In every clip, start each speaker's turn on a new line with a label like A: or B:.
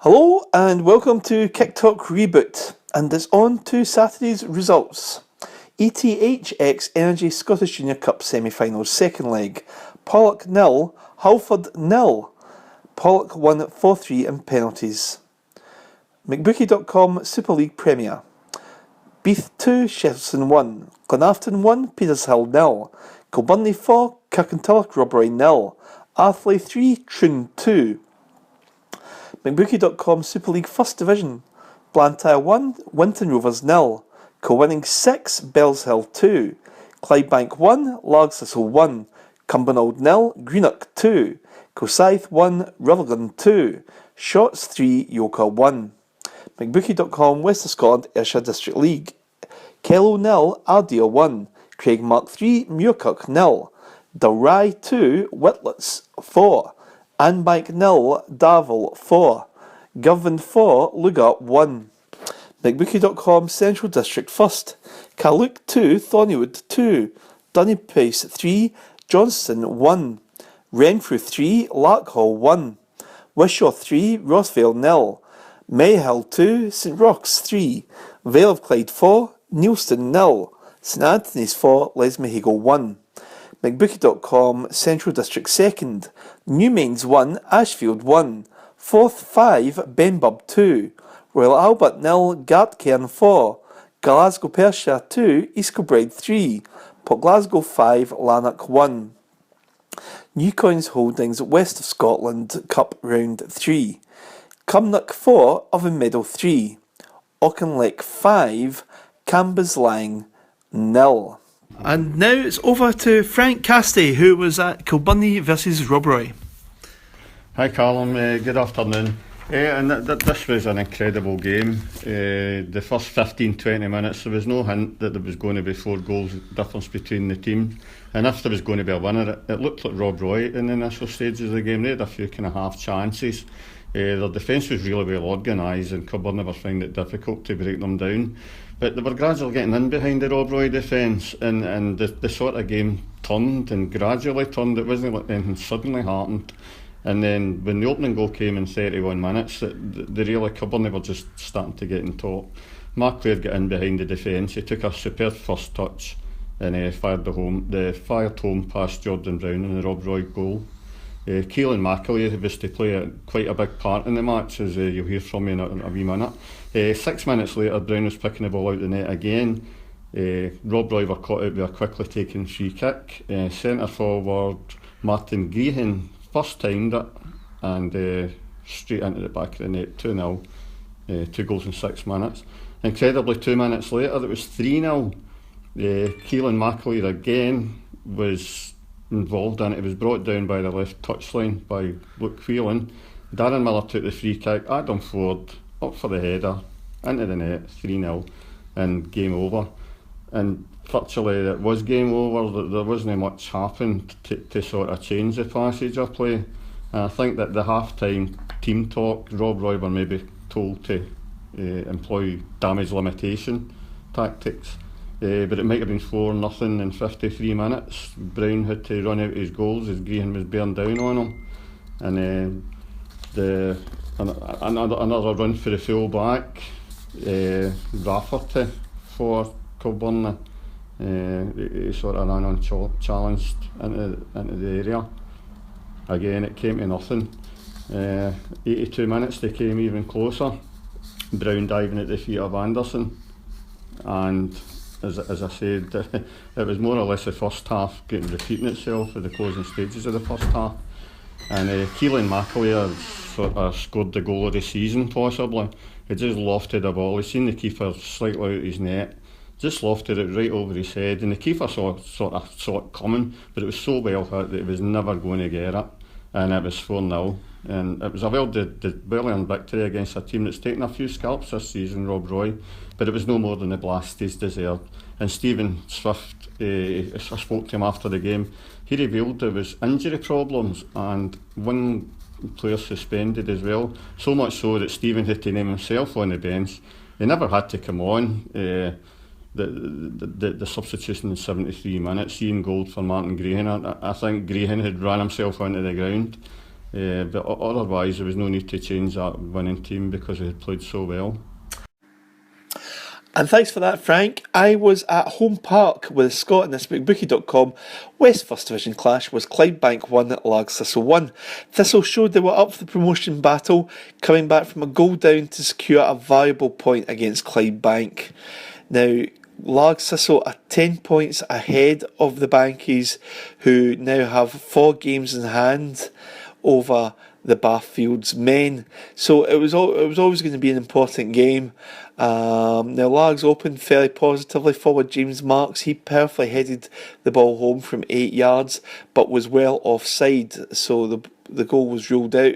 A: Hello and welcome to Kick Talk Reboot, and it's on to Saturday's results. ETH Energy Scottish Junior Cup semi-finals second leg. Pollock 0, Halford 0. Pollock won 4-3 in penalties. McBookie.com Super League Premier. Beath 2, Sheffield 1. Glenafton 1, Petershill 0. Kilburnley 4, KicktalkRebootBankiesLargs 0. Athley 3, Troon 2. McBookie.com Super League First Division. Blantyre 1, Winton Rovers 0. Co-winning 6, Bellshill 2. Clydebank 1, Largs Thistle 1. Cumbernauld 0, Greenock 2. Cosyth 1, Rutherglen 2. Shotts 3, Yoker 1. McBookie.com West of Scotland Ayrshire District League. Kello 0, Ardea 1. Craigmark 3, Muirkirk 0. Dalry 2, Whitlets 4. Anbank 0, Darvel 4. Govan 4, Lugar 1. McBookie.com Central District First. Carluke 2, Thornywood 2. Dunnypace 3, Johnston 1. Renfrew 3, Larkhall 1. Wishaw 3, Rossvale 0. Mayhill 2, St Rochs 3. Vale of Clyde 4, Neilston 0. St Anthony's 4, Lesmahago 1. McBookie.com Central District Second. Newmains 1, Ashfield 1. Forth 5, Benburb 2. Royal Albert 0, Gartcairn 4. Glasgow Perthshire 2, East Kilbride 3. Port Glasgow 5, Lanark 1. Newcoins Holdings West of Scotland Cup Round 3. Cumnock 4, Oven Meadow 3. Auchinleck 5, Cambuslang 0. And now it's over to Frank Castey, who was at Kilburnley versus Rob Roy.
B: Hi Callum, good afternoon. This was an incredible game. The first 15-20 minutes, there was no hint that there was going to be 4 goals difference between the teams. And if there was going to be a winner, it looked like Rob Roy in the initial stages of the game. They had a few kind of half chances. Their defence was really well organised and Kilburn were finding it difficult to break them down. But they were gradually getting in behind the Rob Roy defence and the sort of game turned and gradually turned. It wasn't like anything suddenly happened. And then when the opening goal came in 31 minutes, the really Kilburn were just starting to get in top. Mark Clare got in behind the defence. He took a superb first touch and fired home past Jordan Brown in the Rob Roy goal. Keelan McAleer was to play quite a big part in the match, as you'll hear from me in a wee minute. 6 minutes later, Brown was picking the ball out the net again. Rob Roy were caught out with a quickly taken free kick. Centre forward Martin Grehan first timed it and straight into the back of the net, 2-0. 2 goals in 6 minutes. Incredibly, 2 minutes later, it was 3-0. Keelan McAleer again was involved in it. It was brought down by the left touchline by Luke Whelan. Darren Miller took the free kick. Adam Ford up for the header into the net, 3-0, and game over. And virtually it was game over. There wasn't much happened to sort of change the passage of play. And I think that the half-time team talk, Rob Roy were maybe told to employ damage limitation tactics. But it might have been 4-0 in 53 minutes. Brown had to run out his goals as Grehan was bearing down on him. And another run for the full back. Rafferty for Kilburn. He sort of ran unchallenged into the area. Again, it came to nothing. 82 minutes, they came even closer. Brown diving at the feet of Anderson. And as I said, it was more or less the first half getting repeating itself at the closing stages of the first half. And Keelan McAleer sort of scored the goal of the season, possibly. He just lofted the ball. He seen the keeper slightly out his net, just lofted it right over his head, and the keeper sort of saw it coming, but it was so well hit that he was never going to get it, and it was 4-0. And it was a well-earned victory against a team that's taken a few scalps this season, Rob Roy, but it was no more than the Blasties deserved. And Stephen Swift, I spoke to him after the game, he revealed there was injury problems and one player suspended as well, so much so that Stephen had to name himself on the bench. He never had to come on. The substitution in 73 minutes, Ian Gold for Martin Grehan. I think Grehan had ran himself onto the ground. but otherwise there was no need to change that winning team because they had played so well.
A: And thanks for that, Frank. I was at Home Park with Scott and this week, bookie.com. West First Division clash was Clydebank 1, Largs Thistle 1. Thistle showed they were up for the promotion battle, coming back from a goal down to secure a valuable point against Clydebank. Now, Largs Thistle are 10 points ahead of the Bankies, who now have 4 games in hand over the Barfield's men. So it was always going to be an important game. Now Largs opened fairly positively forward. James Marks, he perfectly headed the ball home from 8 yards, but was well offside, so the goal was ruled out.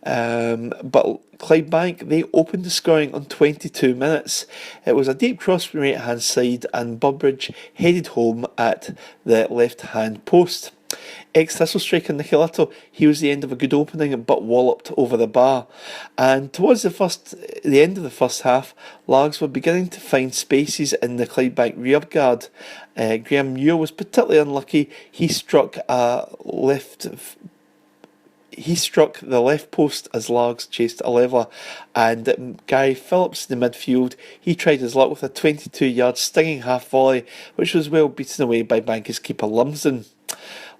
A: But Clydebank, they opened the scoring on 22 minutes. It was a deep cross from right hand side, and Burbridge headed home at the left hand post. Ex-Thistle striker Nicky Little, he was the end of a good opening but walloped over the bar. And towards the end of the first half, Largs were beginning to find spaces in the Clydebank rearguard. Graham Muir was particularly unlucky. He struck the left post as Largs chased a leveller, and Gary Phillips in the midfield, he tried his luck with a 22-yard stinging half volley, which was well beaten away by Bankies keeper Lumsden.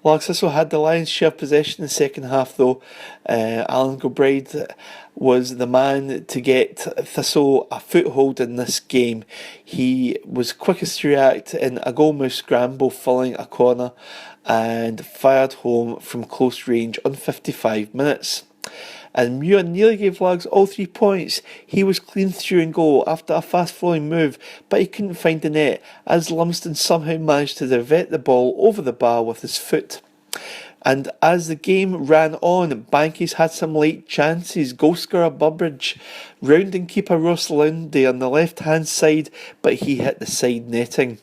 A: Largs Thistle had the lion's share of possession in the second half though. Alan Gilbride was the man to get Thistle a foothold in this game. He was quickest to react in a goalmouth scramble filling a corner and fired home from close range on 55 minutes. And Muir nearly gave Largs all 3 points. He was clean through and goal after a fast-flowing move, but he couldn't find the net as Lumsden somehow managed to divert the ball over the bar with his foot. And as the game ran on, Bankies had some late chances. Goal scorer Burbridge rounding keeper Ross Lundy on the left-hand side, but he hit the side netting.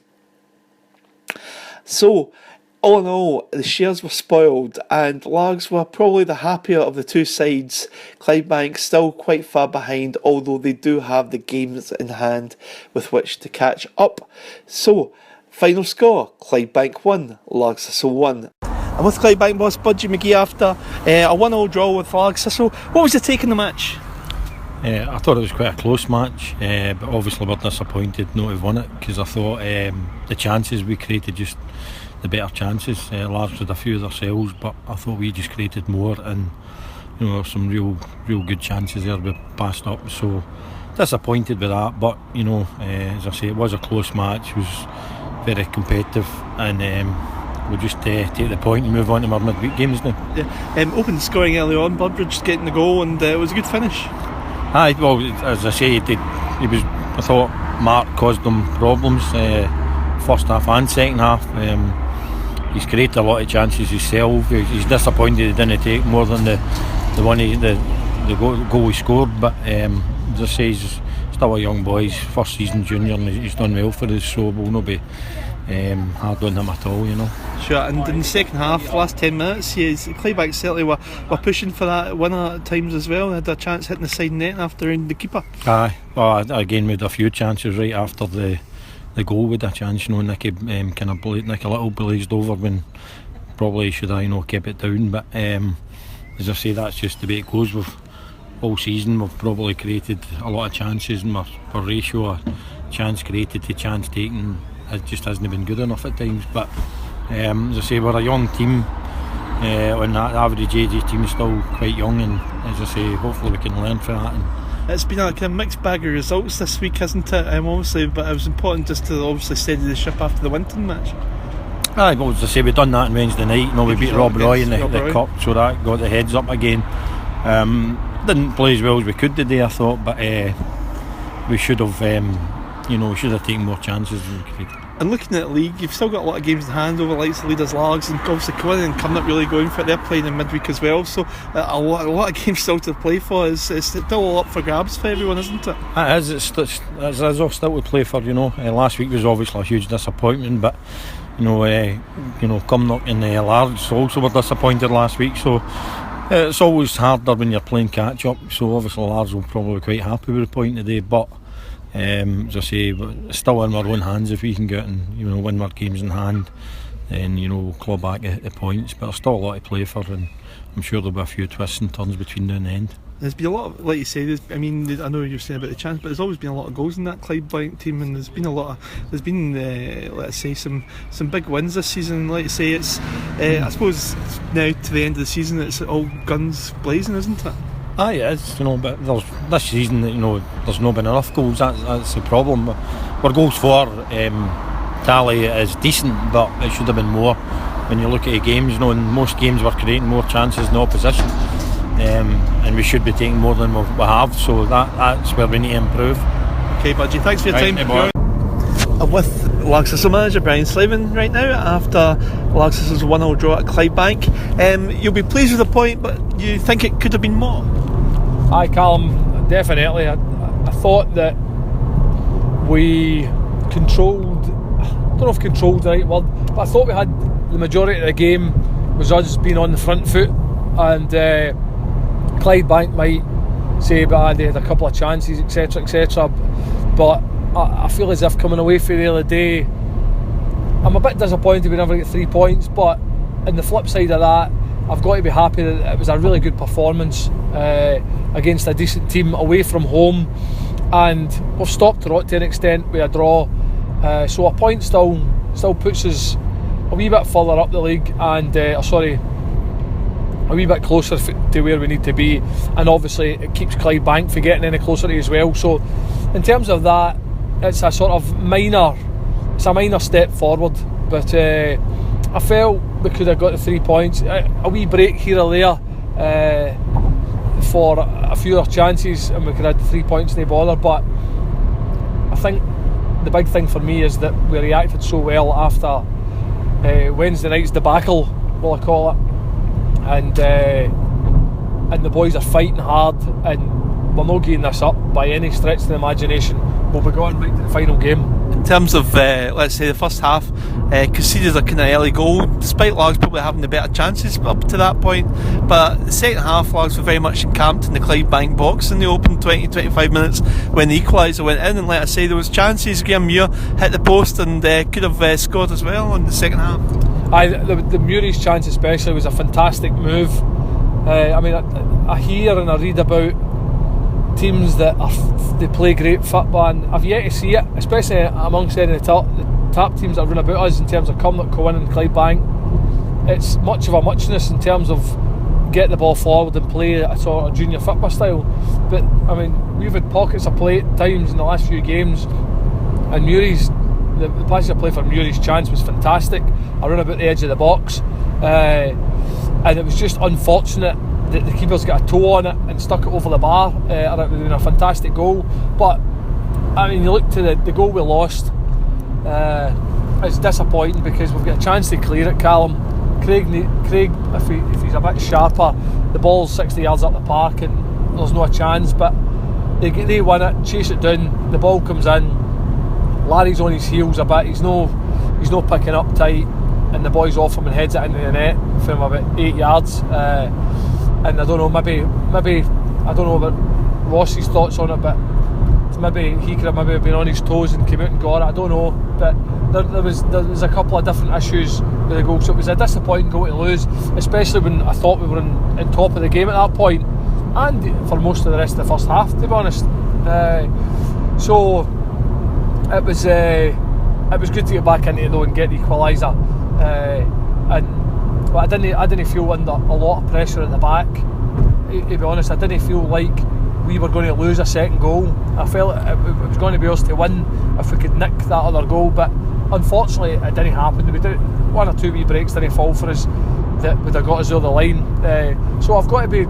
A: So, all in all, the shares were spoiled and Largs were probably the happier of the two sides. Clydebank still quite far behind, although they do have the games in hand with which to catch up. So, final score, Clydebank 1, Largs Thistle 1. And with Clydebank boss Budgie McGee after a 1-1 draw with Largs Thistle, what was your take on the match?
C: I thought it was quite a close match, but obviously we're disappointed not to have won it, because I thought the chances we created, just the better chances. Largs had a few themselves, but I thought we just created more, and some real good chances there we passed up. So disappointed with that, but as I say, it was a close match. It was very competitive, and we'll just take the point and move on to our midweek games now.
A: Yeah. Open scoring early on, Burbridge getting the goal, and it was a good finish.
C: Aye, well, as I say, I thought Mark caused them problems first half and second half. He's created a lot of chances himself. He's disappointed he didn't take more than the goal he scored, but as I say, he's still a young boy. He's first season junior and he's done well for us, so we'll not be hard on him at all,
A: Sure, and in the second half, last 10 minutes, Clydebank certainly were pushing for that winner at times as well. They had a chance hitting the side net after round the keeper.
C: Aye, well, again, we had a few chances right after the goal with a chance. Nicky Nicky Little blazed over when probably should have kept it down, but as I say, that's just the way it goes. With all season we've probably created a lot of chances, and our ratio of chance created to chance taken just hasn't been good enough at times. But as I say, we're a young team, and that average age of the team is still quite young, and as I say, hopefully we can learn from that. And
A: it's been a kind of mixed bag of results this week, hasn't it? Obviously, but it was important just to obviously steady the ship after the Winton match.
C: Aye, well, as I say, we done that on Wednesday night. We beat Rob Roy in the cup, so that got the heads up again. Didn't play as well as we could today, I thought, but we should have, we should have taken more chances than we could.
A: And looking at the league, you've still got a lot of games in hand over likes of leaders Largs, and obviously Corinne and Cumnock really going for it. They're playing in midweek as well, so a lot of games still to play for. It's still all up for grabs for everyone, isn't it?
C: It is. It's all still to play for. Last week was obviously a huge disappointment, but Cumnock and Largs also were disappointed last week, so it's always harder when you're playing catch up. So obviously Largs will probably be quite happy with the point today, but as I say, it's still in our own hands. If we can get and win our games in hand, then we'll claw back the points. But there's still a lot to play for, and I'm sure there'll be a few twists and turns between now and the end.
A: There's been a lot of, like you say, I mean, I know you're saying about the chance, but there's always been a lot of goals in that Clydebank team, and there's been let's say some big wins this season. Like you say, it's I suppose now to the end of the season, it's all guns blazing, isn't it?
C: Aye, it is, but this season, there's not been enough goals. That's the problem. Our goals for tally is decent, but it should have been more. When you look at the games, in most games we're creating more chances than opposition, and we should be taking more than we have. So that's where we need to improve.
A: Okay, Budgie, thanks for your time.
C: Hey,
A: I'm with Largs Thistle manager Brian Slavin right now after Largs Thistle's 1-0 draw at Clydebank. You'll be pleased with the point, but you think it could have been more?
D: Aye, Callum, definitely. I thought that we controlled, I don't know if controlled the right word, but I thought we had the majority of the game was us being on the front foot, and Clydebank might say but they had a couple of chances, etc, but I feel as if coming away from the other day, I'm a bit disappointed we never get 3 points, but on the flip side of that, I've got to be happy that it was a really good performance against a decent team away from home, and we've stopped rot to an extent with a draw, so a point still puts us a wee bit further up the league, and a wee bit closer to where we need to be, and obviously it keeps Clydebank from getting any closer to you as well. So in terms of that, it's a sort of minor step forward, but I felt we could have got the 3 points. A wee break here or there for a few other chances, and we could have had the 3 points, no bother. But I think the big thing for me is that we reacted so well after Wednesday night's debacle, will I call it, and the boys are fighting hard, and we're not giving this up by any stretch of the imagination. We'll be going right to the final game.
A: In terms of, let's say, the first half, conceded a kind of early goal, despite Largs probably having the better chances up to that point. But the second half, Largs were very much encamped in the Clydebank box in the open 20-25 minutes when the equaliser went in. And like I say, there was chances. Graham Muir hit the post and could have scored as well in the second half.
D: The Murray's chance especially was a fantastic move. I mean, I hear and I read about teams that they play great football, and I've yet to see it, especially amongst any of the top teams that run about us in terms of Cumnock, Cowan and Clydebank. It's much of a muchness in terms of get the ball forward and play a sort of junior football style. But I mean, we've had pockets of play at times in the last few games, and Murray's the passage of play for Murray's chance was fantastic. I run about the edge of the box, and it was just unfortunate that the keeper's got a toe on it and stuck it over the bar, or it would have been a fantastic goal. But I mean, you look to the goal we lost, it's disappointing because we've got a chance to clear it, Callum. Craig, if he's a bit sharper, the ball's 60 yards up the park and there's no a chance, but they win it, chase it down, the ball comes in, Larry's on his heels a bit, he's no picking up tight, and the boy's off him and heads it into the net from about 8 yards. And I don't know, maybe I don't know about Ross's thoughts on it, but maybe he could have maybe been on his toes and came out and got it. I don't know, but there was a couple of different issues with the goal, so it was a disappointing goal to lose, especially when I thought we were in top of the game at that point, and for most of the rest of the first half, to be honest. So it was good to get back into it though and get the equaliser, but I didn't feel under a lot of pressure at the back. To be honest, I didn't feel like we were going to lose a second goal. I felt it was going to be ours to win if we could nick that other goal, but unfortunately it didn't happen. We did one or two wee breaks didn't fall for us that would have got us over the line. So I've got to be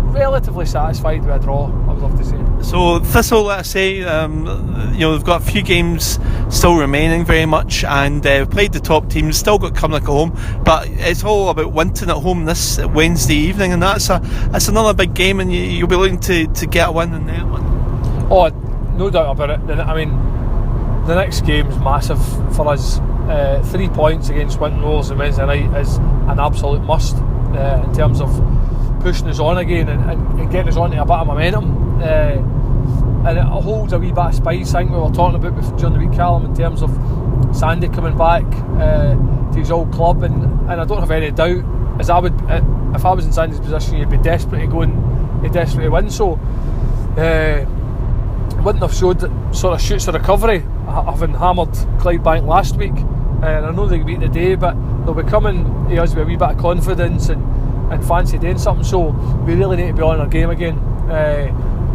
D: relatively satisfied with a draw, I would love to say.
A: So Thistle, let's say, they've got a few games still remaining very much, and we've played the top teams, still got Cumnock at home, but it's all about Winton at home this Wednesday evening, and that's another big game, and you'll be looking to get a win in that one.
D: Oh, no doubt about it. I mean, the next game's massive for us. 3 points against Winton Rovers on Wednesday night is an absolute must in terms of pushing us on again and getting us onto a bit of momentum. And it holds a wee bit of spice. I think we were talking about during the week, Callum, in terms of Sandy coming back to his old club, and I don't have any doubt, as I would if I was in Sandy's position, you'd be desperate to go and desperate to win. So wouldn't have showed that sort of shoots of recovery, having hammered Clydebank last week. And I know they'll beat the day, but they'll be coming to us with a wee bit of confidence and fancy doing something. So we really need to be on our game again.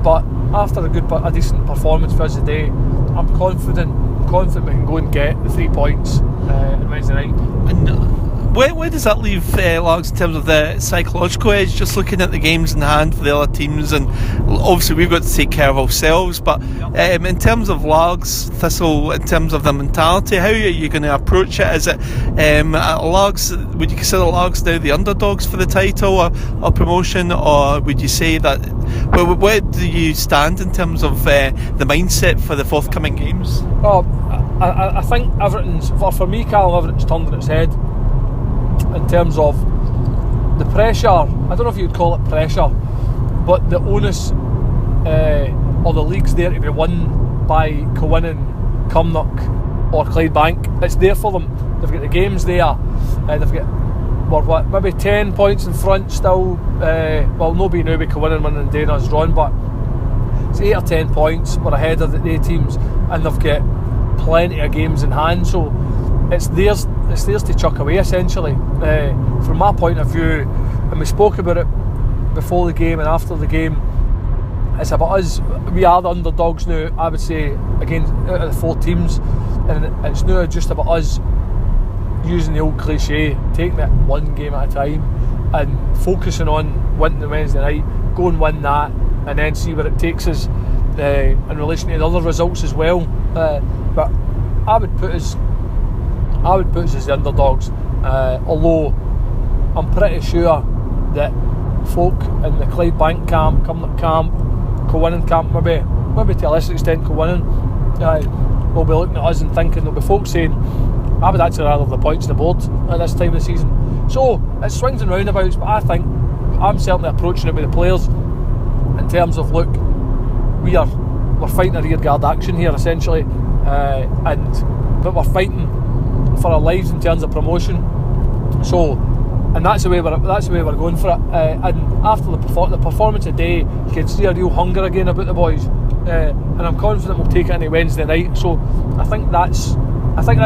D: But after a decent performance for us today, I'm confident we can go and get the 3 points on Wednesday night.
A: And where does that leave Largs in terms of the psychological edge, just looking at the games in hand for the other teams? And obviously we've got to take care of ourselves, but in terms of Largs, Thistle, in terms of the mentality, how are you going to approach it? Is it Largs, would you consider Largs now the underdogs for the title or promotion, or would you say that, where do you stand in terms of the mindset for the forthcoming games?
D: Well, I think everything's, for me, Callum, everything's turned on its head in terms of the pressure. I don't know if you'd call it pressure, but the onus or the league's there to be won by Cowannon, Cumnock or Clydebank. It's there for them. They've got the games there. They've got maybe 10 points in front still. Well, nobody now with Cowannon winning and Dana's drawn, but it's 8 or 10 points. We're ahead of the A teams, and they've got plenty of games in hand. So it's theirs to chuck away, essentially. From my point of view, and we spoke about it before the game and after the game, it's about us. We are the underdogs now, I would say, against out of the 4 teams, and it's now just about us using the old cliche, taking it one game at a time and focusing on winning the Wednesday night, go and win that, and then see where it takes us in relation to the other results as well. But I would put us as the underdogs, although I'm pretty sure that folk in the Clydebank camp, Cumnock camp, Cowannon camp, maybe to a lesser extent Cowannon, will be looking at us and thinking, there'll be folk saying, I would actually rather have the points on the board at this time of the season. So it swings and roundabouts, but I think I'm certainly approaching it with the players in terms of, look, we're fighting a rearguard action here essentially, but we're fighting for our lives in terms of promotion. So, and that's the way we're going for it. And after the performance today, you can see a real hunger again about the boys, and I'm confident we'll take it into Wednesday night. So I think that's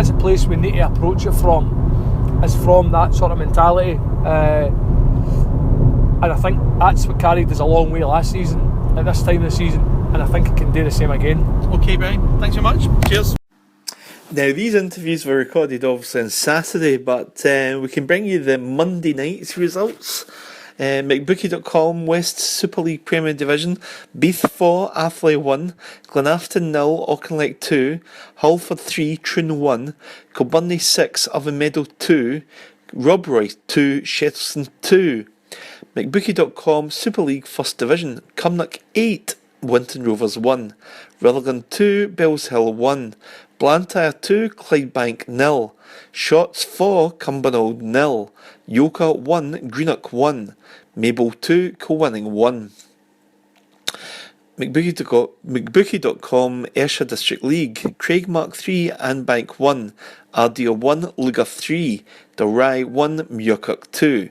D: a place we need to approach it from, is from that sort of mentality, and I think that's what carried us a long way last season at this time of the season, and I think it can do the same again.
A: Okay, Brian, thanks very much. Cheers. Now, these interviews were recorded obviously on Saturday, but we can bring you the Monday night's results. McBookie.com West Super League Premier Division, Beath 4, Athley 1, Glenafton 0, Auchinleck 2, Halford 3, Troon 1, Kilbunny 6, Meadow 2, Robroy 2, Shettleston 2. McBookie.com Super League First Division, Cumnock 8, Winton Rovers 1, Rutherglen 2, Bells Hill 1, Blantyre 2, Clydebank 0, Shotts 4, Cumbernauld 0, Yoka 1, Greenock 1, Maple 2, Cowanning 1. McBookie.com Ayrshire District League, Craigmark 3, Anbank 1, Ardeo 1, Lugar 3, Dalry 1, Muirkirk 2.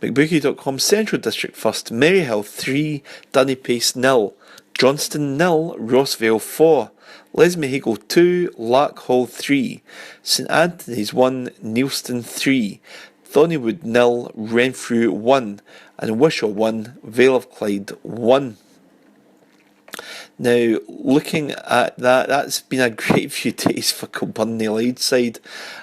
A: McBookie.com Central District First, Maryhill 3, Dunnypace 0, Johnston 0, Rossvale 4, Lesmahago 2, Larkhall 3, St Anthony's 1, Neilston 3, Thornywood 0, Renfrew 1, and Wishaw 1, Vale of Clyde 1. Now, looking at that's been a great few days for Kilbunny Lyde side.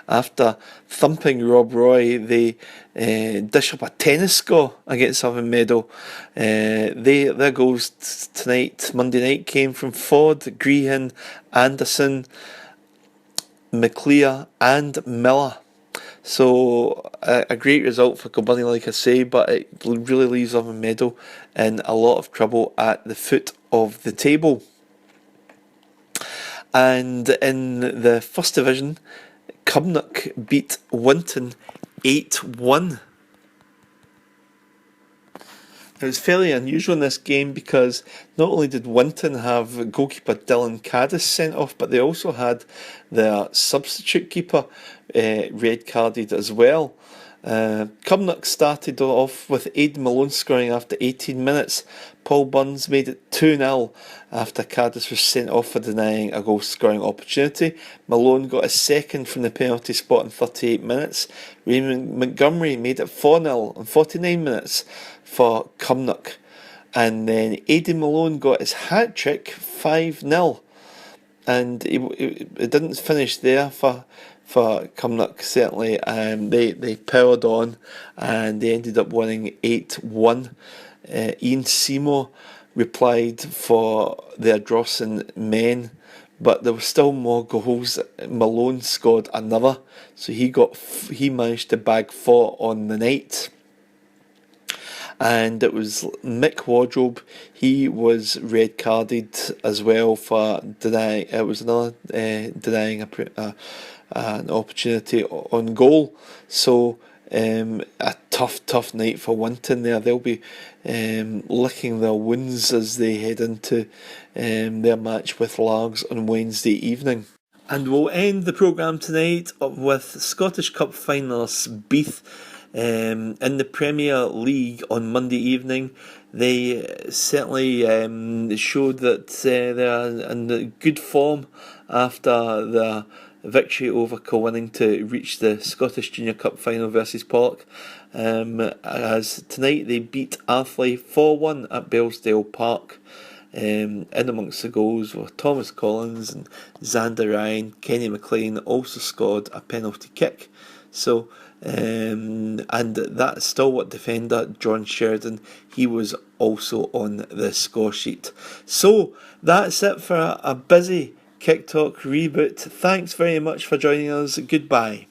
A: After thumping Rob Roy, they dish up a tennis score against Southern Meadow. Their goals tonight, Monday night, came from Ford, Greehan, Anderson, McLear and Miller. So a great result for Kilbunny, like I say, but it really leaves Southern Meadow in a lot of trouble at the foot of the table. And in the first division, Cumnock beat Winton 8-1. It was fairly unusual in this game because not only did Winton have goalkeeper Dylan Caddis sent off, but they also had their substitute keeper red carded as well. Cumnock started off with Aidan Malone scoring after 18 minutes. Paul Burns made it 2-0 after Cadiz was sent off for denying a goal-scoring opportunity. Malone got a second from the penalty spot in 38 minutes. Raymond Montgomery made it 4-0 in 49 minutes for Cumnock. And then Aidan Malone got his hat-trick, 5-0. And it didn't finish there for Cumnock, certainly. They powered on and they ended up winning 8-1. Ian Seymour replied for the Ardrossan men, but there were still more goals. Malone scored another, so he managed to bag 4 on the night. And it was Mick Wardrobe. He was red carded as well for denying. It was another denying an opportunity on goal. So a tough night for Winton there. They'll be licking their wounds as they head into their match with Largs on Wednesday evening. And we'll end the programme tonight with Scottish Cup finalists Beath. In the Premier League on Monday evening, they certainly showed that they're in good form after their victory over Kilwinning to reach the Scottish Junior Cup final versus Pollock. As tonight they beat Arthly 4-1 at Bellsdale Park. In amongst the goals were Thomas Collins and Xander Ryan. Kenny McLean also scored a penalty kick. So, and that stalwart defender John Sheridan, he was also on the score sheet. So that's it for a busy Kick Talk reboot. Thanks very much for joining us. Goodbye.